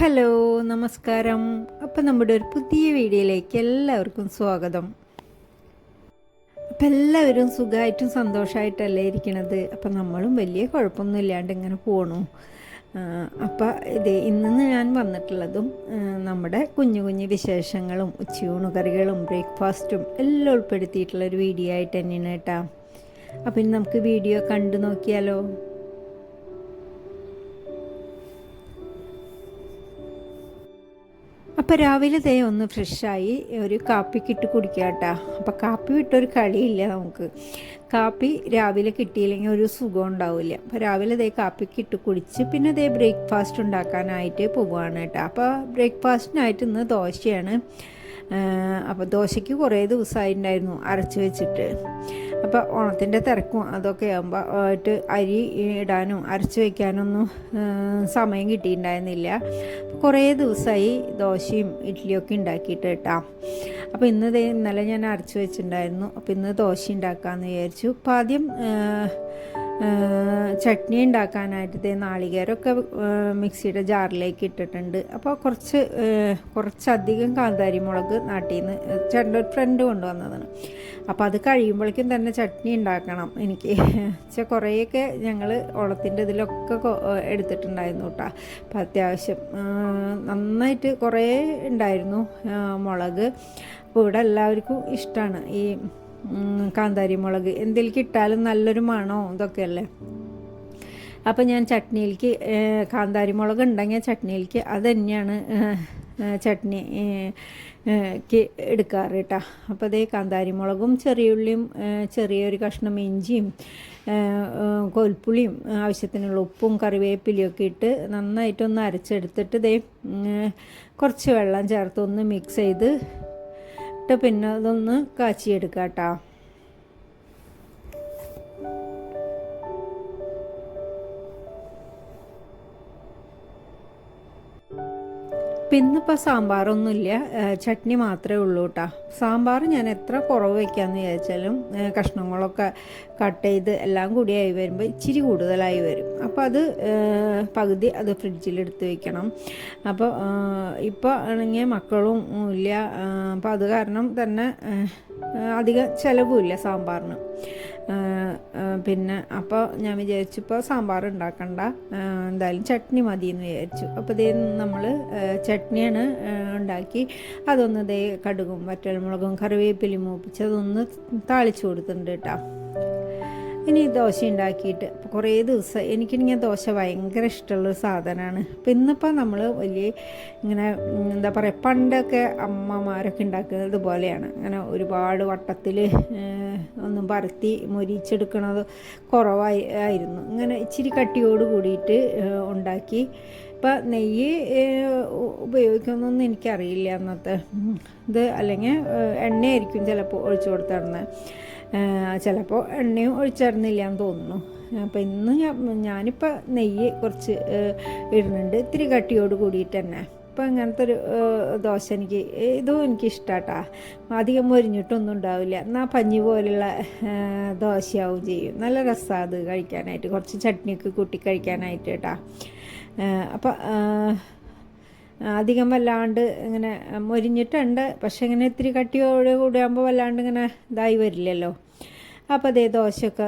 Hello, നമസ്കാരം. അപ്പം നമ്മുടെ ഒരു പുതിയ വീഡിയോയിലേക്ക് എല്ലാവർക്കും സ്വാഗതം. അപ്പം എല്ലാവരും സുഖമായിട്ടും സന്തോഷമായിട്ടല്ലേ ഇരിക്കണത്. അപ്പം നമ്മളും വലിയ കുഴപ്പമൊന്നും ഇല്ലാണ്ട് ഇങ്ങനെ പോണു. അപ്പം ഇന്ന് ഞാൻ വന്നിട്ടുള്ളതും നമ്മുടെ കുഞ്ഞു കുഞ്ഞു വിശേഷങ്ങളും ഉച്ചയൂണുകറികളും ബ്രേക്ക്ഫാസ്റ്റും എല്ലാം ഉൾപ്പെടുത്തിയിട്ടുള്ളൊരു വീഡിയോ ആയിട്ട് തന്നെയാണ് കേട്ടോ. അപ്പം ഇനി നമുക്ക് വീഡിയോ കണ്ടു നോക്കിയാലോ. അപ്പോൾ രാവിലെ ഒന്ന് ഫ്രഷായി ഒരു കാപ്പിക്കിട്ട് കുടിക്കുക കേട്ടോ. അപ്പോൾ കാപ്പി വിട്ടൊരു കളിയില്ല നമുക്ക്. കാപ്പി രാവിലെ കിട്ടിയില്ലെങ്കിൽ ഒരു സുഖം ഉണ്ടാവില്ല. അപ്പോൾ രാവിലെ കാപ്പിക്കിട്ട് കുടിച്ച് പിന്നെ ബ്രേക്ക്ഫാസ്റ്റ് ഉണ്ടാക്കാനായിട്ട് പോവുകയാണ് കേട്ടോ. അപ്പോൾ ബ്രേക്ക്ഫാസ്റ്റിനായിട്ട് ഇന്ന് ദോശയാണ്. അപ്പോൾ ദോശയ്ക്ക് കുറേ ദിവസമായിട്ടുണ്ടായിരുന്നു അരച്ച് വെച്ചിട്ട്. അപ്പോൾ ഓണത്തിൻ്റെ തിരക്കും അതൊക്കെ ആകുമ്പോൾ ആയിട്ട് അരി ഇടാനും അരച്ച് വയ്ക്കാനൊന്നും സമയം കിട്ടിയിട്ടുണ്ടായിരുന്നില്ല. കുറേ ദിവസമായി ദോശയും ഇഡ്ഡലിയൊക്കെ ഉണ്ടാക്കിയിട്ട് കേട്ടോ. അപ്പോൾ ഇന്നലെ ഞാൻ അരച്ച് വെച്ചിട്ടുണ്ടായിരുന്നു. അപ്പോൾ ഇന്ന് ദോശ ഉണ്ടാക്കാമെന്ന് വിചാരിച്ചു. അപ്പോൾ ആദ്യം ചട്നി ഉണ്ടാക്കാനായിട്ട് നാളികേരമൊക്കെ മിക്സിയുടെ ജാറിലേക്ക് ഇട്ടിട്ടുണ്ട്. അപ്പോൾ കുറച്ചധികം കാന്താരി മുളക് നാട്ടിൽ നിന്ന് ചേട്ടൻ്റെ ഒരു ഫ്രണ്ട് കൊണ്ടുവന്നതാണ്. അപ്പോൾ അത് കഴിയുമ്പോഴേക്കും തന്നെ ചട്നി ഉണ്ടാക്കണം എനിക്ക്. കുറേയൊക്കെ ഞങ്ങൾ ഓളത്തിൻ്റെ ഇതിലൊക്കെ എടുത്തിട്ടുണ്ടായിരുന്നു കേട്ടോ. അപ്പോൾ അത്യാവശ്യം നന്നായിട്ട് കുറേ ഉണ്ടായിരുന്നു മുളക്. അപ്പോൾ ഇവിടെ എല്ലാവർക്കും ഇഷ്ടമാണ് ഈ കാന്താരി മുളക്. എന്തെങ്കിലും ഇട്ടാലും നല്ലൊരു മണോ ഇതൊക്കെയല്ലേ. അപ്പോൾ ഞാൻ ചട്നിയിലേക്ക് കാന്താരി മുളക് ഉണ്ടെങ്കിൽ ചട്നിയിലേക്ക് അത് തന്നെയാണ് ചട്നിക്ക് എടുക്കാറ് കേട്ടോ. അപ്പോൾ കാന്താരി മുളകും ചെറിയുള്ളിയും ചെറിയൊരു കഷ്ണം ഇഞ്ചിയും കോൽപ്പുളിയും ആവശ്യത്തിനുള്ള ഉപ്പും കറിവേപ്പിലയൊക്കെ ഇട്ട് നന്നായിട്ടൊന്ന് അരച്ചെടുത്തിട്ട് കുറച്ച് വെള്ളം ചേർത്ത് ഒന്ന് മിക്സ് ചെയ്ത് പിന്നെ അതൊന്ന് കാച്ചിയെടുക്കാം കേട്ടോ. ഇന്നിപ്പോൾ സാമ്പാറൊന്നുമില്ല, ചട്നി മാത്രമേ ഉള്ളൂ കേട്ടോ. സാമ്പാർ ഞാൻ എത്ര കുറവ് വയ്ക്കാമെന്ന് വിചാരിച്ചാലും കഷ്ണങ്ങളൊക്കെ കട്ട് ചെയ്ത് എല്ലാം കൂടിയായി വരുമ്പോൾ ഇച്ചിരി കൂടുതലായി വരും. അപ്പോൾ അത് പകുതി അത് ഫ്രിഡ്ജിലെടുത്ത് വയ്ക്കണം. അപ്പോൾ ഇപ്പോൾ ആണെങ്കിൽ മക്കളും ഇല്ല. അപ്പോൾ അത് കാരണം തന്നെ അധികം ചിലവുമില്ല സാമ്പാറിന്. പിന്നെ അപ്പോൾ ഞാൻ വിചാരിച്ചപ്പോൾ സാമ്പാർ ഉണ്ടാക്കണ്ട, എന്തായാലും ചട്നി മതി എന്ന് വിചാരിച്ചു. അപ്പോൾ നമ്മൾ ചട്നിയാണ് ഉണ്ടാക്കി. അതൊന്ന് കടുകും വറ്റൽമുളകും കറിവേപ്പിലയും മൂപ്പിച്ച് അതൊന്ന് താളിച്ചു കൊടുത്തിട്ടുണ്ട് കേട്ടോ. ഇനി ദോശ ഉണ്ടാക്കിയിട്ട് കുറേ ദിവസം എനിക്കിങ്ങനെ ദോശ ഭയങ്കര ഇഷ്ടമുള്ളൊരു സാധനമാണ്. അപ്പം ഇന്നിപ്പോൾ നമ്മൾ വലിയ ഇങ്ങനെ എന്താ പറയുക, പണ്ടൊക്കെ അമ്മമാരൊക്കെ ഉണ്ടാക്കുന്നത് പോലെയാണ്. അങ്ങനെ ഒരുപാട് വട്ടത്തിൽ ഒന്നും പരത്തി മൊരിച്ചെടുക്കണത് കുറവായിരുന്നു. ഇങ്ങനെ ഇച്ചിരി കട്ടിയോട് കൂടിയിട്ട് ഉണ്ടാക്കി. ഇപ്പം നെയ്യ് ഉപയോഗിക്കുന്നൊന്നും എനിക്കറിയില്ല അന്നത്തെ ഇത്, അല്ലെങ്കിൽ എണ്ണയായിരിക്കും ചിലപ്പോൾ ഒഴിച്ചു കൊടുത്തിരുന്നത്. ചിലപ്പോൾ എണ്ണയും ഒഴിച്ചിരുന്നില്ല എന്ന് തോന്നുന്നു. അപ്പോൾ ഇന്ന് ഞാനിപ്പോൾ നെയ്യ് കുറച്ച് ഇടുന്നുണ്ട്, ഇത്തിരി കട്ടിയോട് കൂടിയിട്ട് തന്നെ. അപ്പോൾ അങ്ങനത്തെ ഒരു ദോശ ഇതും എനിക്കിഷ്ടാട്ടാ. അധികം മൊരിഞ്ഞിട്ടൊന്നും ഉണ്ടാവില്ല, എന്നാൽ പഞ്ഞി പോലുള്ള ദോശയാവും ചെയ്യും. നല്ല രസമാണ് അത് കഴിക്കാനായിട്ട്, കുറച്ച് ചട്നിയൊക്കെ കൂട്ടി കഴിക്കാനായിട്ട് കേട്ടോ. അപ്പോൾ അധികം വല്ലാണ്ട് ഇങ്ങനെ മൊരിഞ്ഞിട്ടുണ്ട്, പക്ഷെ ഇങ്ങനെ ഇത്തിരി കട്ടിയോട് കൂടി ആകുമ്പോൾ വല്ലാണ്ട് ഇങ്ങനെ ഇതായി വരില്ലല്ലോ. അപ്പോൾ ദോശയൊക്കെ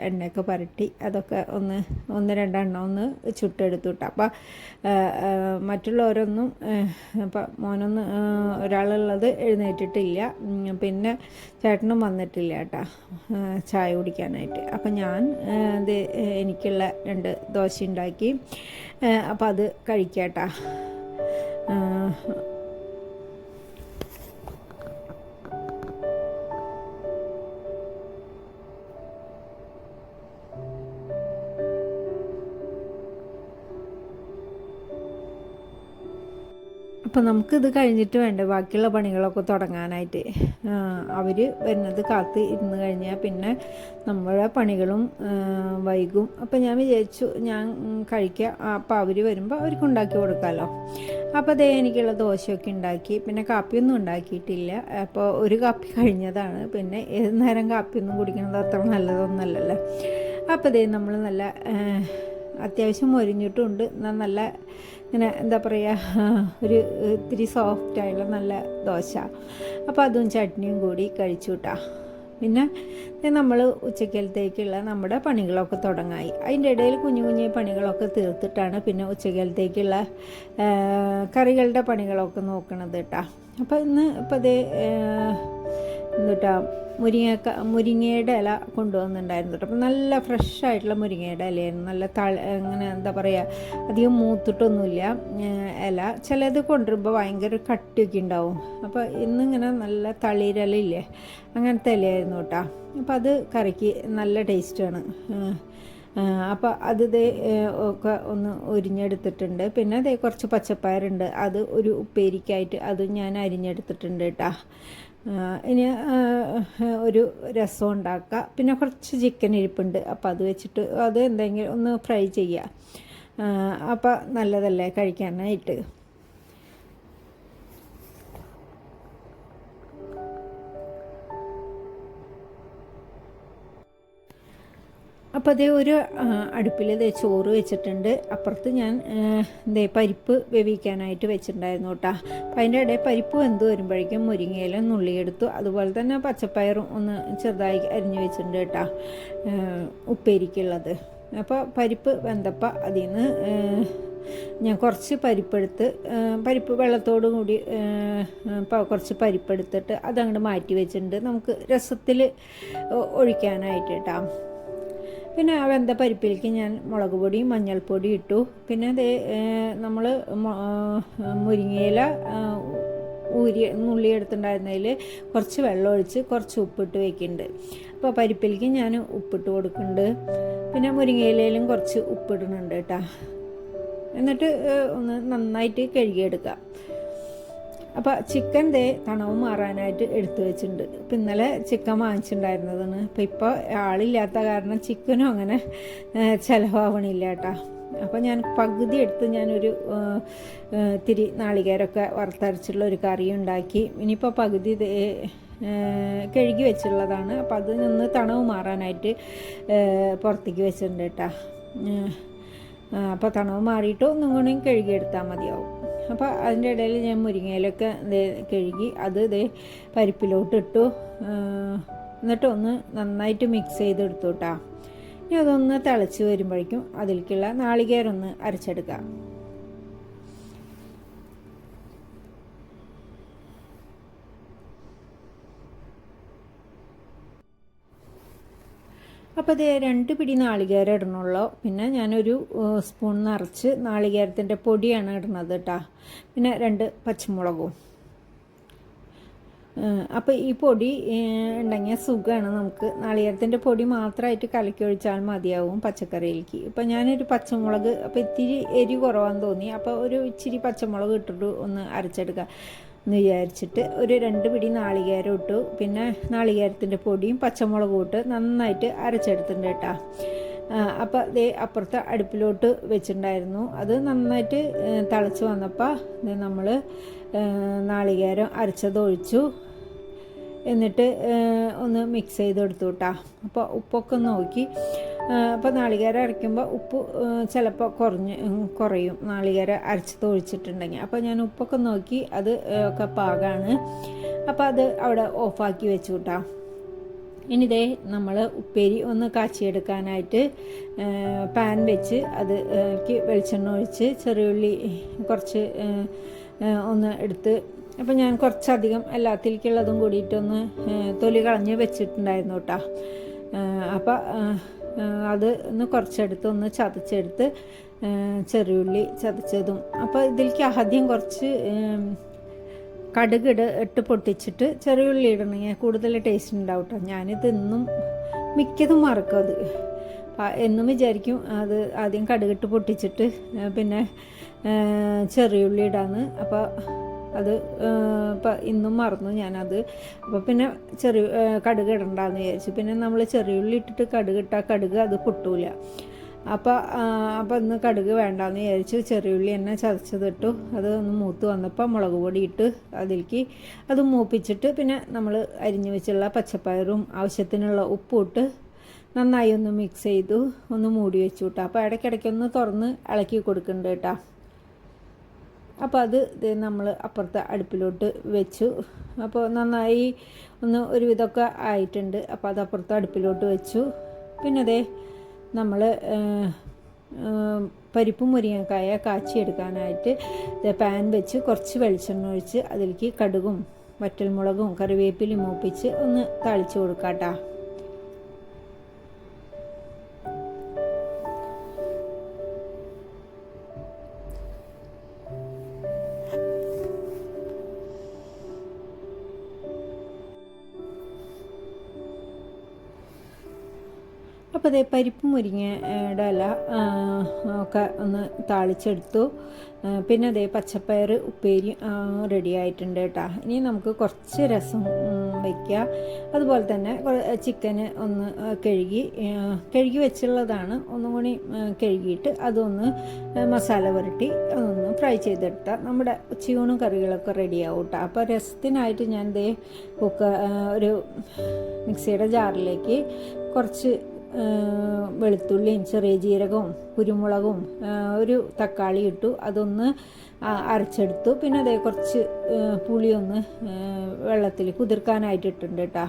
എണ്ണയൊക്കെ പുരട്ടി അതൊക്കെ ഒന്ന് രണ്ടെണ്ണം ഒന്ന് ചുട്ടെടുത്തു കേട്ടോ. അപ്പോൾ മറ്റുള്ളവരൊന്നും ഇപ്പം ഒരാളുള്ളത് എഴുന്നേറ്റിട്ടില്ല, പിന്നെ ചേട്ടനും വന്നിട്ടില്ല കേട്ടോ ചായ കുടിക്കാനായിട്ട്. അപ്പം ഞാൻ എനിക്കുള്ള 2 ദോശ ഉണ്ടാക്കി. അപ്പം അത് കഴിക്കാട്ടാ. അപ്പോൾ നമുക്കിത് കഴിഞ്ഞിട്ട് വേണ്ട ബാക്കിയുള്ള പണികളൊക്കെ തുടങ്ങാനായിട്ട്. അവർ വരുന്നത് കാത്ത് ഇരുന്ന് കഴിഞ്ഞാൽ പിന്നെ നമ്മുടെ പണികളും വൈകും. അപ്പോൾ ഞാൻ വിചാരിച്ചു ഞാൻ കഴിക്കുക, അപ്പോൾ അവർ വരുമ്പോൾ അവർക്ക് ഉണ്ടാക്കി കൊടുക്കാമല്ലോ. അപ്പോൾ എനിക്കുള്ള ദോശയൊക്കെ ഉണ്ടാക്കി. പിന്നെ കാപ്പിയൊന്നും ഉണ്ടാക്കിയിട്ടില്ല. അപ്പോൾ ഒരു കാപ്പി കഴിഞ്ഞതാണ്. പിന്നെ ഏത് നേരം കാപ്പിയൊന്നും കുടിക്കുന്നത് അത്ര നല്ലതൊന്നുമല്ലല്ലോ. അപ്പോൾ നമ്മൾ നല്ല അത്യാവശ്യം മൊരിഞ്ഞിട്ടുമുണ്ട്. നല്ല ഇങ്ങനെ എന്താ പറയുക, ഒരു ഇത്തിരി സോഫ്റ്റായുള്ള നല്ല ദോശ. അപ്പോൾ അതും ചട്നിയും കൂടി കഴിച്ചു കേട്ടോ. പിന്നെ നമ്മൾ ഉച്ചക്കലത്തേക്കുള്ള നമ്മുടെ പണികളൊക്കെ തുടങ്ങായി. അതിൻ്റെ ഇടയിൽ കുഞ്ഞു കുഞ്ഞു പണികളൊക്കെ തീർത്തിട്ടാണ് പിന്നെ ഉച്ചക്കലത്തേക്കുള്ള കറികളുടെ പണികളൊക്കെ നോക്കണത് കേട്ടോ. അപ്പോൾ ഇന്ന് ഇപ്പോൾ അതേ എന്നിട്ടാ മുരിങ്ങയുടെ ഇല കൊണ്ടുവന്നിട്ടുണ്ടായിരുന്നു കേട്ടോ. അപ്പം നല്ല ഫ്രഷായിട്ടുള്ള മുരിങ്ങയുടെ ഇലയായിരുന്നു. നല്ല ഇങ്ങനെ എന്താ പറയുക, അധികം മൂത്തിട്ടൊന്നുമില്ല ഇല. ചിലത് കൊണ്ടുവരുമ്പോൾ ഭയങ്കര കട്ടിയൊക്കെ ഉണ്ടാവും. അപ്പോൾ ഇന്നിങ്ങനെ നല്ല തളിരിലയില്ലേ, അങ്ങനത്തെ ഇലയായിരുന്നു കേട്ടോ. അപ്പോൾ അത് കറിക്ക് നല്ല ടേസ്റ്റാണ്. അപ്പോൾ അത് ഒക്കെ ഒന്ന് ഉരിഞ്ഞെടുത്തിട്ടുണ്ട്. പിന്നെ അതേ കുറച്ച് പച്ചപ്പയറുണ്ട്, അത് ഒരു ഉപ്പേരിക്കായിട്ട് അത് ഞാൻ അരിഞ്ഞെടുത്തിട്ടുണ്ട് കേട്ടോ. ഇനി ഒരു രസം ഉണ്ടാക്കുക. പിന്നെ കുറച്ച് ചിക്കൻ ഇരിപ്പുണ്ട്, അപ്പോൾ അത് വെച്ചിട്ട് അത് എന്തെങ്കിലും ഒന്ന് ഫ്രൈ ചെയ്യുക. അപ്പോൾ നല്ലതല്ലേ കഴിക്കാനായിട്ട്. അപ്പോൾ അതേ ഒരു അടുപ്പിൽ ചോറ് വെച്ചിട്ടുണ്ട്. അപ്പുറത്ത് ഞാൻ പരിപ്പ് വേവിക്കാനായിട്ട് വെച്ചിട്ടുണ്ടായിരുന്നു കേട്ടോ. അപ്പോൾ അതിൻ്റെ ഇടയിൽ പരിപ്പ് വെന്ത് വരുമ്പോഴേക്കും മുരിങ്ങയില നുള്ളിയെടുത്തു. അതുപോലെ തന്നെ പച്ചപ്പയറും ഒന്ന് ചെറുതായി അരിഞ്ഞു വെച്ചിട്ടുണ്ട് കേട്ടോ, ഉപ്പേരിക്കുള്ളത്. അപ്പോൾ പരിപ്പ് വെന്തപ്പോൾ അതിൽ നിന്ന് ഞാൻ കുറച്ച് പരിപ്പെടുത്ത്, പരിപ്പ് വെള്ളത്തോടു കൂടി കുറച്ച് പരിപ്പെടുത്തിട്ട് അതങ്ങോട്ട് മാറ്റി വെച്ചിട്ടുണ്ട് നമുക്ക് രസത്തിൽ ഒഴിക്കാനായിട്ട് കേട്ടോ. പിന്നെ ആ വെന്ത പരിപ്പിലേക്ക് ഞാൻ മുളക് പൊടി മഞ്ഞൾപ്പൊടി ഇട്ടു. പിന്നെ നമ്മൾ മുരിങ്ങയില നുള്ളിയെടുത്തിട്ടുണ്ടായിരുന്നതിൽ കുറച്ച് വെള്ളം ഒഴിച്ച് കുറച്ച് ഉപ്പിട്ട് വയ്ക്കുന്നുണ്ട്. അപ്പോൾ പരിപ്പിലേക്ക് ഞാൻ ഉപ്പിട്ട് കൊടുക്കുന്നുണ്ട്. പിന്നെ മുരിങ്ങയിലയിലും കുറച്ച് ഉപ്പിടുന്നുണ്ട് കേട്ടോ. എന്നിട്ട് ഒന്ന് നന്നായിട്ട് കഴുകിയെടുക്കുക. അപ്പോൾ ചിക്കൻ തണവ് മാറാനായിട്ട് എടുത്തു വെച്ചിട്ടുണ്ട്. ഇപ്പം ഇന്നലെ ചിക്കൻ വാങ്ങിച്ചിട്ടുണ്ടായിരുന്നതാണ്. അപ്പോൾ ഇപ്പോൾ ആളില്ലാത്ത കാരണം ചിക്കനും അങ്ങനെ ചിലവാവണില്ല കേട്ടോ. അപ്പോൾ ഞാൻ പകുതി എടുത്ത് ഞാനൊരു ഇത്തിരി നാളികേരമൊക്കെ വറുത്തരച്ചുള്ള ഒരു കറി ഉണ്ടാക്കി. ഇനിയിപ്പോൾ പകുതി കഴുകി വെച്ചുള്ളതാണ്. അപ്പോൾ അത് നിന്ന് തണവ് മാറാനായിട്ട് പുറത്തേക്ക് വെച്ചിട്ടുണ്ട് കേട്ടോ. അപ്പോൾ തണവ് മാറിയിട്ട് ഒന്നും കൂടി കഴുകിയെടുത്താൽ മതിയാവും. അപ്പോൾ അതിൻ്റെ ഇടയിൽ ഞാൻ മുരിങ്ങയിലൊക്കെ കഴുകി അത് പരിപ്പിലോട്ടിട്ടു. എന്നിട്ട് ഒന്ന് നന്നായിട്ട് മിക്സ് ചെയ്തെടുത്തു കേട്ടോ. ഇനി അതൊന്ന് തിളച്ച് വരുമ്പോഴേക്കും അതിലേക്കുള്ള നാളികേരം ഒന്ന് അരച്ചെടുക്കാം. അപ്പോൾ അത് 2 പിടി നാളികേരം ഇടണുള്ളൂ. പിന്നെ ഞാനൊരു സ്പൂൺ നിറച്ച് നാളികേരത്തിൻ്റെ പൊടിയാണ് ഇടുന്നത് കേട്ടോ. പിന്നെ 2 പച്ചമുളകും. അപ്പോൾ ഈ പൊടി ഉണ്ടെങ്കിൽ സുഖമാണ് നമുക്ക്. നാളികേരത്തിൻ്റെ പൊടി മാത്രമായിട്ട് കലക്കി ഒഴിച്ചാൽ മതിയാവും പച്ചക്കറിയിലേക്ക്. ഇപ്പോൾ ഞാനൊരു പച്ചമുളക്, അപ്പോൾ ഇത്തിരി എരി കുറവാന്ന് തോന്നി, അപ്പോൾ ഒരു ഇച്ചിരി പച്ചമുളക് ഇട്ടിട്ട് ഒന്ന് അരച്ചെടുക്കുക എന്ന് വിചാരിച്ചിട്ട് ഒരു 2 പിടി നാളികേരം ഇട്ടു. പിന്നെ നാളികേരത്തിൻ്റെ പൊടിയും പച്ചമുളകും ഇട്ട് നന്നായിട്ട് അരച്ചെടുത്തിട്ടുണ്ട് കേട്ടോ. അപ്പോൾ അപ്പുറത്തെ അടുപ്പിലോട്ട് വെച്ചിട്ടുണ്ടായിരുന്നു. അത് നന്നായിട്ട് തിളച്ച് വന്നപ്പോൾ നമ്മൾ നാളികേരം അരച്ചത് ഒഴിച്ചു. എന്നിട്ട് ഒന്ന് മിക്സ് ചെയ്തെടുത്തു കേട്ടോ. അപ്പോൾ ഉപ്പൊക്കെ നോക്കി. അപ്പോൾ നാളികേരം അരയ്ക്കുമ്പോൾ ഉപ്പ് ചിലപ്പോൾ കുറയും നാളികേരം അരച്ചത് ഒഴിച്ചിട്ടുണ്ടെങ്കിൽ. അപ്പോൾ ഞാൻ ഉപ്പൊക്കെ നോക്കി അത് ഒക്കെ പാകമാണ്. അപ്പോൾ അത് അവിടെ ഓഫാക്കി വെച്ചു കേട്ടോ. ഇനി നമ്മൾ ഉപ്പേരി ഒന്ന് കാച്ചിയെടുക്കാനായിട്ട് പാൻ വെച്ച് അത് വെളിച്ചെണ്ണ ഒഴിച്ച് ചെറിയുള്ളി കുറച്ച് ഒന്ന് എടുത്ത്, അപ്പോൾ ഞാൻ കുറച്ചധികം എല്ലാത്തിലേക്കുള്ളതും കൂടിയിട്ടൊന്ന് തൊലി കളഞ്ഞ് വെച്ചിട്ടുണ്ടായിരുന്നു കേട്ടോ. അപ്പോൾ അത് ഒന്ന് കുറച്ചെടുത്ത് ഒന്ന് ചതച്ചെടുത്ത് ചെറിയുള്ളി ചതച്ചതും. അപ്പോൾ ഇതിലേക്ക് ആദ്യം കുറച്ച് കടുക് ഇട്ട് പൊട്ടിച്ചിട്ട് ചെറിയുള്ളി ഇടണമെങ്കിൽ കൂടുതൽ ടേസ്റ്റ് ഉണ്ടാവും കേട്ടോ. ഞാനിത് എന്നും മിക്കതും മറക്കും. അത് എന്നും വിചാരിക്കും അത് ആദ്യം കടുകിട്ട് പൊട്ടിച്ചിട്ട് പിന്നെ ചെറിയുള്ളി ഇടാന്ന്. അപ്പോൾ അത് ഇപ്പം ഇന്നും മറന്നു ഞാനത്. അപ്പോൾ പിന്നെ കടുക് ഇടണ്ടെന്ന് വിചാരിച്ചു. പിന്നെ നമ്മൾ ചെറിയുള്ളി ഇട്ടിട്ട് കടുകിട്ടാൽ കടുക് അത് പൊട്ടൂല. അപ്പോൾ ഇന്ന് കടുക് വേണ്ടാന്ന് വിചാരിച്ചു ചെറിയുള്ളി തന്നെ ചതച്ചതിട്ടു. അത് ഒന്ന് മൂത്ത് വന്നപ്പോൾ മുളക് പൊടി ഇട്ട് അതിലേക്ക് അത് മൂപ്പിച്ചിട്ട് പിന്നെ നമ്മൾ അരിഞ്ഞു വെച്ചുള്ള പച്ചപ്പയറും ആവശ്യത്തിനുള്ള ഉപ്പും ഇട്ട് നന്നായി ഒന്ന് മിക്സ് ചെയ്തു, ഒന്ന് മൂടി വെച്ചു കേട്ടോ. അപ്പോൾ ഇടയ്ക്കിടയ്ക്കൊന്ന് തുറന്ന് ഇളക്കി കൊടുക്കുന്നുണ്ട് കേട്ടോ. അപ്പോൾ അത് നമ്മൾ അപ്പുറത്തെ അടുപ്പിലോട്ട് വെച്ചു. അപ്പോൾ നന്നായി ഒന്ന് ഒരുവിധമൊക്കെ ആയിട്ടുണ്ട്. അപ്പോൾ അത് അപ്പുറത്തെ അടുപ്പിലോട്ട് വെച്ചു. പിന്നെ നമ്മൾ പരിപ്പും മുരിങ്ങക്കായ കാച്ചിയെടുക്കാനായിട്ട് പാൻ വെച്ച് കുറച്ച് വെളിച്ചെണ്ണ ഒഴിച്ച് അതിലേക്ക് കടുകും വറ്റൽമുളകും കറിവേപ്പിലയും മൂപ്പിച്ച് ഒന്ന് താളിച്ച് കൊടുക്കാം കേട്ടോ. അപ്പോൾ പരിപ്പ് മുരിങ്ങയുടെ ഇല ഒക്കെ ഒന്ന് താളിച്ചെടുത്തു. പിന്നെ പച്ചപ്പയർ ഉപ്പേരി റെഡി ആയിട്ടുണ്ട് കേട്ടോ. ഇനി നമുക്ക് കുറച്ച് രസം വയ്ക്കുക. അതുപോലെ തന്നെ ചിക്കന് ഒന്ന് കഴുകി വെച്ചുള്ളതാണ്. ഒന്നും കൂടി കഴുകിയിട്ട് അതൊന്ന് മസാല പുരട്ടി അതൊന്ന് ഫ്രൈ ചെയ്തെടുത്താൽ നമ്മുടെ ഉച്ചയൂണും കറികളൊക്കെ റെഡിയാവും കേട്ടോ. അപ്പോൾ രസത്തിനായിട്ട് ഞാൻ ഒരു മിക്സിയുടെ ജാറിലേക്ക് കുറച്ച് വെളുത്തുള്ളിയും ചെറിയ ജീരകവും കുരുമുളകും ഒരു തക്കാളി ഇട്ടു, അതൊന്ന് അരച്ചെടുത്തു. പിന്നെ കുറച്ച് പുളിയൊന്ന് വെള്ളത്തിൽ കുതിർക്കാനായിട്ട് ഇട്ടിട്ടുണ്ട് കേട്ടോ.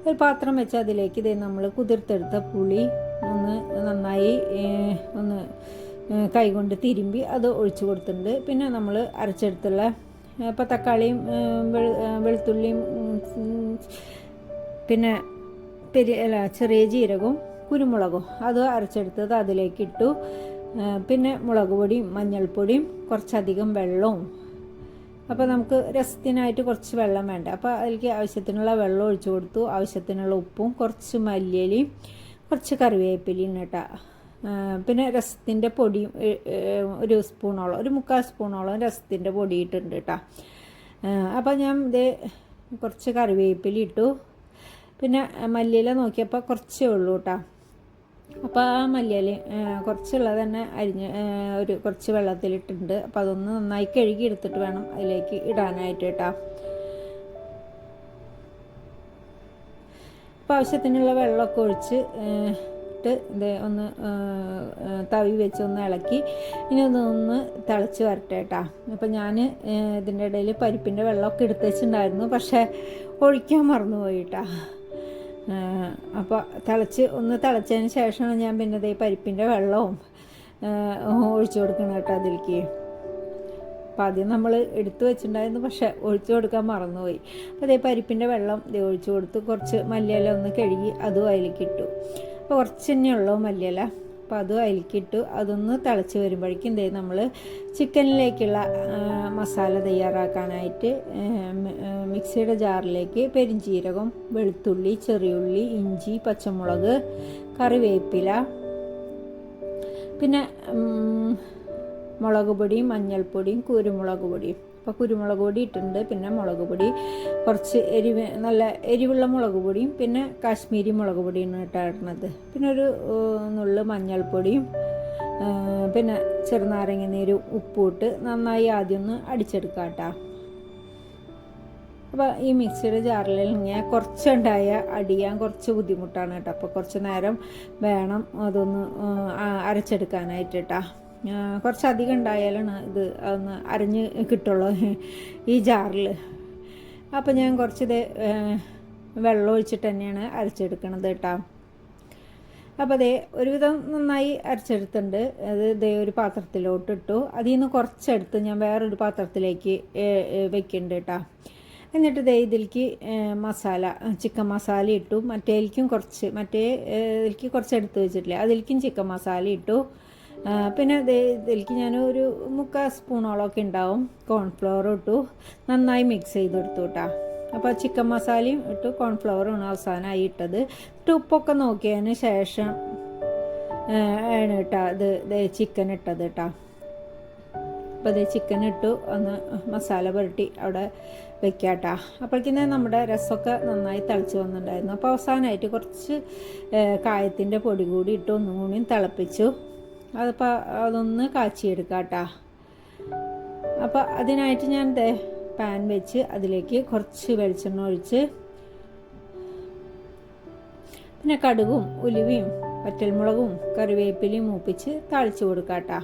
ഒരു പാത്രം വെച്ച് അതിലേക്ക് നമ്മൾ കുതിർത്തെടുത്ത പുളി ഒന്ന് നന്നായി ഒന്ന് കൈകൊണ്ട് തിരുമ്പി അത് ഒഴിച്ചു കൊടുത്തിട്ടുണ്ട്. പിന്നെ നമ്മൾ അരച്ചെടുത്തുള്ള ഇപ്പോൾ തക്കാളിയും വെളുത്തുള്ളിയും പിന്നെ ചെറിയ ജീരകവും കുരുമുളകും അത് അരച്ചെടുത്തത് അതിലേക്ക് ഇട്ടു. പിന്നെ മുളക് പൊടിയും മഞ്ഞൾപ്പൊടിയും കുറച്ചധികം വെള്ളവും. അപ്പോൾ നമുക്ക് രസത്തിനായിട്ട് കുറച്ച് വെള്ളം വേണ്ട. അപ്പോൾ അതിലേക്ക് ആവശ്യത്തിനുള്ള വെള്ളം ഒഴിച്ചു കൊടുത്തു. ആവശ്യത്തിനുള്ള ഉപ്പും കുറച്ച് മല്ലിയിലയും കുറച്ച് കറിവേപ്പിലയും കേട്ടോ. പിന്നെ രസത്തിൻ്റെ പൊടിയും ഒരു സ്പൂണോളം, ഒരു 3/4 സ്പൂണോളം രസത്തിൻ്റെ പൊടി ഇട്ടിട്ടുണ്ട് കേട്ടോ. അപ്പോൾ ഞാൻ കുറച്ച് കറിവേപ്പില ഇട്ടു. പിന്നെ മല്ലിയില നോക്കിയപ്പോൾ കുറച്ചേ ഉള്ളൂ കേട്ടോ. അപ്പോൾ ആ മല്ലിയില കുറച്ചുള്ളത് തന്നെ ഒരു കുറച്ച് വെള്ളത്തിലിട്ടുണ്ട്. അപ്പോൾ അതൊന്ന് നന്നായി കഴുകി എടുത്തിട്ട് വേണം അതിലേക്ക് ഇടാനായിട്ട് കേട്ടോ. അപ്പോൾ ആവശ്യത്തിനുള്ള വെള്ളമൊക്കെ ഒഴിച്ച് ഒന്ന് തവി വെച്ച് ഒന്ന് ഇളക്കി ഇനി ഒന്ന് തിളച്ച് വരട്ടെ കേട്ടോ. അപ്പോൾ ഞാൻ ഇതിൻ്റെ ഇടയിൽ പരിപ്പിൻ്റെ വെള്ളമൊക്കെ എടുത്ത് വെച്ചിട്ടുണ്ടായിരുന്നു, പക്ഷേ ഒഴിക്കാൻ മറന്നുപോയി കേട്ടോ. അപ്പോൾ തിളച്ചതിന് ശേഷമാണ് ഞാൻ പിന്നെ പരിപ്പിൻ്റെ വെള്ളവും ഒഴിച്ചു കൊടുക്കണം കേട്ടോ അതിലേക്ക്. അപ്പോൾ ആദ്യം നമ്മൾ എടുത്തു വെച്ചിട്ടുണ്ടായിരുന്നു, പക്ഷേ ഒഴിച്ചു കൊടുക്കാൻ മറന്നുപോയി. അപ്പോൾ പരിപ്പിൻ്റെ വെള്ളം ഒഴിച്ചു കൊടുത്ത് കുറച്ച് മല്ലിയില ഒന്ന് കഴുകി അതും അതിലേക്ക് ഇട്ടു. അപ്പോൾ കുറച്ച് തന്നെയുള്ളൂ മല്ലിയില. അപ്പോൾ അതും അതിലേക്കിട്ടു. അതൊന്ന് തിളച്ച് വരുമ്പോഴേക്കും നമ്മൾ ചിക്കനിലേക്കുള്ള മസാല തയ്യാറാക്കാനായിട്ട് മിക്സിയുടെ ജാറിലേക്ക് പെരിഞ്ചീരകം, വെളുത്തുള്ളി, ചെറിയുള്ളി, ഇഞ്ചി, പച്ചമുളക്, കറിവേപ്പില, പിന്നെ മുളക് പൊടിയും മഞ്ഞൾപ്പൊടിയും കുരുമുളക് പൊടിയും. അപ്പോൾ കുരുമുളക് പൊടി ഇട്ടിട്ടുണ്ട്. പിന്നെ മുളക് പൊടി കുറച്ച് നല്ല എരിവുള്ള മുളക് പൊടിയും പിന്നെ കാശ്മീരി മുളക് പൊടിയാണ് ഇടുന്നത്. പിന്നെ ഒരു നുള്ളു മഞ്ഞൾപ്പൊടിയും പിന്നെ ചെറുനാരങ്ങ നീര് ഉപ്പിട്ട് നന്നായി ആദ്യം ഒന്ന് അടിച്ചെടുക്കാം കേട്ടോ. അപ്പോൾ ഈ മിക്സിയുടെ ജാറിൽ ഇങ്ങനെ കുറച്ചുണ്ടായ അടിയാൻ കുറച്ച് ബുദ്ധിമുട്ടാണ് കേട്ടോ. അപ്പോൾ കുറച്ച് നേരം വേണം അതൊന്ന് അരച്ചെടുക്കാനായിട്ട് കേട്ടോ. കുറച്ചധികം ഉണ്ടായാലാണ് ഇത് ഒന്ന് അരഞ്ഞ് കിട്ടുള്ളൂ ഈ ജാറിൽ. അപ്പോൾ ഞാൻ കുറച്ച് വെള്ളം ഒഴിച്ചിട്ട് തന്നെയാണ് അരച്ചെടുക്കണത് കേട്ടോ. അപ്പോൾ ഒരുവിധം നന്നായി അരച്ചെടുത്തിട്ടുണ്ട്. അത് ഒരു പാത്രത്തിലോട്ട് ഇട്ടു. അതിൽ നിന്ന് കുറച്ചെടുത്ത് ഞാൻ വേറൊരു പാത്രത്തിലേക്ക് വെക്കുന്നുണ്ട് കേട്ടോ. എന്നിട്ട് ഇതിലേക്ക് ചിക്കൻ മസാല ഇട്ടു. മറ്റേതിലേക്കും കുറച്ച് എടുത്ത് വെച്ചിട്ടില്ലേ, അതിലേക്കും ചിക്കൻ മസാല ഇട്ടു. പിന്നെ ഇതിലേക്ക് ഞാൻ ഒരു 3/4 സ്പൂണോളമൊക്കെ ഉണ്ടാവും കോൺഫ്ലവർ ഇട്ടു. നന്നായി മിക്സ് ചെയ്തെടുത്തു കേട്ടോ. അപ്പോൾ ചിക്കൻ മസാലയും ഇട്ടു, കോൺഫ്ലവറും അവസാനമായി ഇട്ടത്. ഉപ്പൊക്കെ നോക്കിയതിന് ശേഷം ആണ് കേട്ടോ ചിക്കൻ ഇട്ടത് കേട്ടോ. അപ്പോൾ ചിക്കൻ ഇട്ടു ഒന്ന് മസാല പുരട്ടി അവിടെ വെക്കാം കേട്ടോ. അപ്പോഴേക്കിന്നെ നമ്മുടെ രസമൊക്കെ നന്നായി തിളച്ച് വന്നിട്ടുണ്ടായിരുന്നു. അപ്പോൾ അവസാനമായിട്ട് കുറച്ച് കായത്തിൻ്റെ പൊടി കൂടി ഇട്ട് ഒന്നും കൂടിയും തിളപ്പിച്ചു. അതിപ്പോൾ അതൊന്ന് കാച്ചിയെടുക്കാം കേട്ടോ. അപ്പോൾ അതിനായിട്ട് ഞാൻ പാൻ വെച്ച് അതിലേക്ക് കുറച്ച് വെളിച്ചെണ്ണ ഒഴിച്ച് പിന്നെ കടുകും ഉലുവയും വറ്റൽമുളകും കറിവേപ്പിലയും മൂപ്പിച്ച് താളിച്ച് കൊടുക്കാട്ടാ.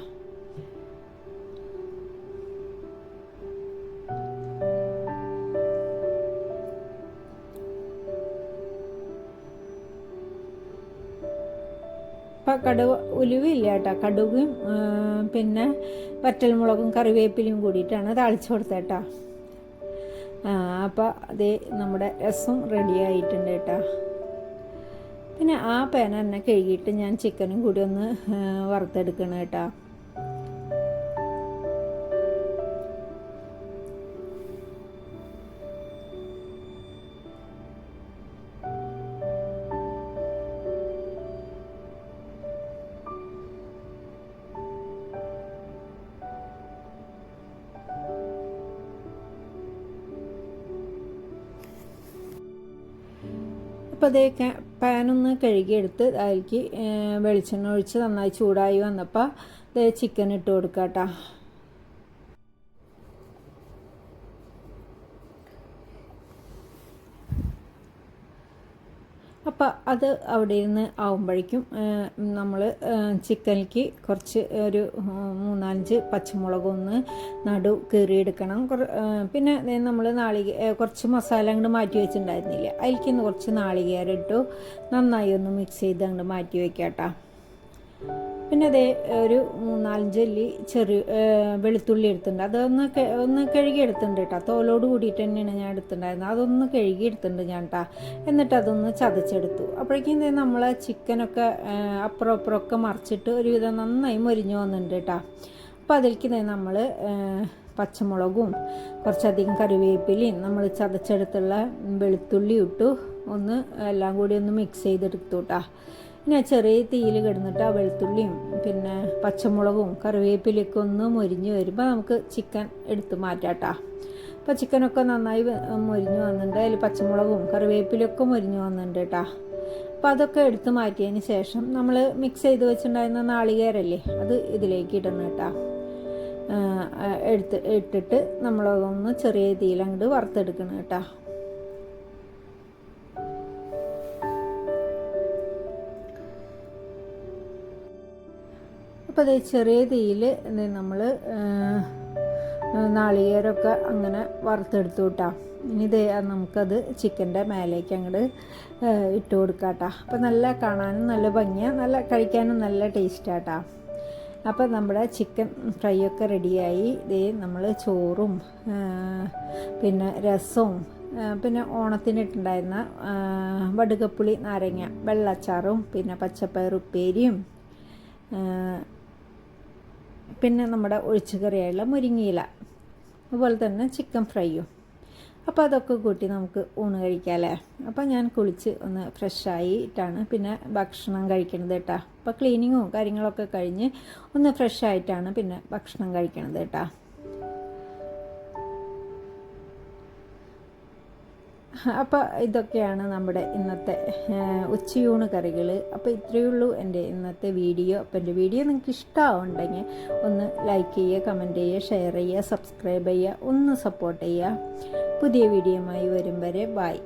അപ്പം ഉലുവയില്ല കേട്ടോ, കടുകും പിന്നെ വറ്റൽമുളകും കറിവേപ്പിലയും കൂടിയിട്ടാണ് താളിച്ച് കൊടുത്തേട്ടാ. അപ്പോൾ അതേ നമ്മുടെ രസം റെഡി ആയിട്ടുണ്ട് കേട്ടോ. പിന്നെ ആ പാൻ തന്നെ കഴുകിയിട്ട് ഞാൻ ചിക്കനും കൂടി ഒന്ന് വറുത്തെടുക്കണം കേട്ടോ. അപ്പോൾ അതേ പാനൊന്ന് കഴുകിയെടുത്ത് അതിലേക്ക് വെളിച്ചെണ്ണ ഒഴിച്ച് നന്നായി ചൂടായി വന്നപ്പോൾ അതേ ചിക്കൻ ഇട്ട് കൊടുക്കാം കേട്ടോ. അപ്പോൾ അത് അവിടെ ഇരുന്ന് ആവുമ്പോഴേക്കും നമ്മൾ ചിക്കനിലേക്ക് കുറച്ച് ഒരു 3-5 പച്ചമുളകൊന്ന് നടു കീറിയെടുക്കണം. പിന്നെ നമ്മൾ കുറച്ച് മസാല അങ്ങോട്ട് മാറ്റി വെച്ചിട്ടുണ്ടായിരുന്നില്ല, അതിലേക്കൊന്ന് കുറച്ച് നാളികേരം ഇട്ടു നന്നായി ഒന്ന് മിക്സ് ചെയ്ത് അങ്ങോട്ട് മാറ്റി വയ്ക്കാം കേട്ടോ. പിന്നെ അതേ ഒരു 3-4 അല്ലി ചെറിയ വെളുത്തുള്ളി എടുത്തിട്ടുണ്ട്. ഒന്ന് കഴുകി എടുത്തിട്ടുണ്ട് കേട്ടോ. തോലോട് കൂടിയിട്ട് തന്നെയാണ് ഞാൻ എടുത്തിട്ടുണ്ടായിരുന്നത്. അതൊന്ന് കഴുകി എടുത്തിട്ടുണ്ട് ഞാൻ കേട്ടോ. എന്നിട്ട് അതൊന്ന് ചതച്ചെടുത്തു. അപ്പോഴേക്കും നമ്മൾ ചിക്കനൊക്കെ അപ്പുറമൊക്കെ മറിച്ചിട്ട് ഒരുവിധം നന്നായി മൊരിഞ്ഞു വന്നിട്ടുണ്ട് കേട്ടോ. അപ്പോൾ അതിലേക്ക് നമ്മൾ പച്ചമുളകും കുറച്ചധികം കറിവേപ്പിലയും നമ്മൾ ചതച്ചെടുത്തുള്ള വെളുത്തുള്ളി ഇട്ടു ഒന്ന് എല്ലാം കൂടി ഒന്ന് മിക്സ് ചെയ്തെടുത്തു കേട്ടോ. പിന്നെ ചെറിയ തീയിൽ കിടന്നിട്ട് ആ വെളുത്തുള്ളിയും പിന്നെ പച്ചമുളകും കറിവേപ്പിലൊക്കെ ഒന്ന് മൊരിഞ്ഞ് വരുമ്പോൾ നമുക്ക് ചിക്കൻ എടുത്ത് മാറ്റാം കേട്ടോ. അപ്പോൾ ചിക്കനൊക്കെ നന്നായി മൊരിഞ്ഞ് വന്നിട്ടുണ്ട്. അതിൽ പച്ചമുളകും കറിവേപ്പിലൊക്കെ മൊരിഞ്ഞ് വന്നിട്ടുണ്ട് കേട്ടോ. അപ്പോൾ അതൊക്കെ എടുത്ത് മാറ്റിയതിന് ശേഷം നമ്മൾ മിക്സ് ചെയ്ത് വെച്ചിട്ടുണ്ടായിരുന്ന നാളികേരല്ലേ അത് ഇതിലേക്ക് ഇടണം കേട്ടോ. ഇട്ടിട്ട് നമ്മളതൊന്ന് ചെറിയ തീയിൽ അങ്ങോട്ട് വറുത്തെടുക്കണം കേട്ടോ. അപ്പോൾ അത് ചെറിയ തീയിൽ നമ്മൾ നാളികേരമൊക്കെ അങ്ങനെ വറുത്തെടുത്തു കേട്ടോ. ഇനി നമുക്കത് ചിക്കൻ്റെ മേലേക്ക് അങ്ങോട്ട് ഇട്ട് കൊടുക്കാം കേട്ടോ. അപ്പോൾ നല്ല കാണാനും നല്ല ഭംഗിയാണ്, നല്ല കഴിക്കാനും നല്ല ടേസ്റ്റാട്ടോ. അപ്പോൾ നമ്മുടെ ചിക്കൻ ഫ്രൈ ഒക്കെ റെഡിയായി. നമ്മൾ ചോറും പിന്നെ രസവും പിന്നെ ഓണത്തിനിട്ടുണ്ടായിരുന്ന വടുകപ്പുളി നാരങ്ങ വെള്ളച്ചാറും പിന്നെ പച്ചപ്പയർ ഉപ്പേരിയും പിന്നെ നമ്മുടെ ഒഴിച്ചുകറിയായുള്ള മുരിങ്ങയില അതുപോലെ തന്നെ ചിക്കൻ ഫ്രൈയും. അപ്പോൾ അതൊക്കെ കൂട്ടി നമുക്ക് ഊണ് കഴിക്കാമല്ലേ. അപ്പോൾ ഞാൻ കുളിച്ച് ഒന്ന് ഫ്രഷായിട്ടാണ് പിന്നെ ഭക്ഷണം കഴിക്കണത് കേട്ടോ. അപ്പോൾ ക്ലീനിങ്ങും കാര്യങ്ങളൊക്കെ കഴിഞ്ഞ് ഒന്ന് ഫ്രഷായിട്ടാണ് പിന്നെ ഭക്ഷണം കഴിക്കണത് കേട്ടോ. അപ്പോൾ ഇതൊക്കെയാണ് നമ്മുടെ ഇന്നത്തെ ഉച്ചയൂണ് കറികൾ. അപ്പോൾ ഇത്രയേ ഉള്ളൂ എൻ്റെ ഇന്നത്തെ വീഡിയോ. അപ്പോൾ എൻ്റെ വീഡിയോ നിങ്ങൾക്ക് ഇഷ്ടമാവുണ്ടെങ്കിൽ ഒന്ന് ലൈക്ക് ചെയ്യുക, കമൻറ്റ് ചെയ്യുക, ഷെയർ ചെയ്യുക, സബ്സ്ക്രൈബ് ചെയ്യുക, ഒന്ന് സപ്പോർട്ട് ചെയ്യുക. പുതിയ വീഡിയോയുമായി വരും വരെ ബൈ.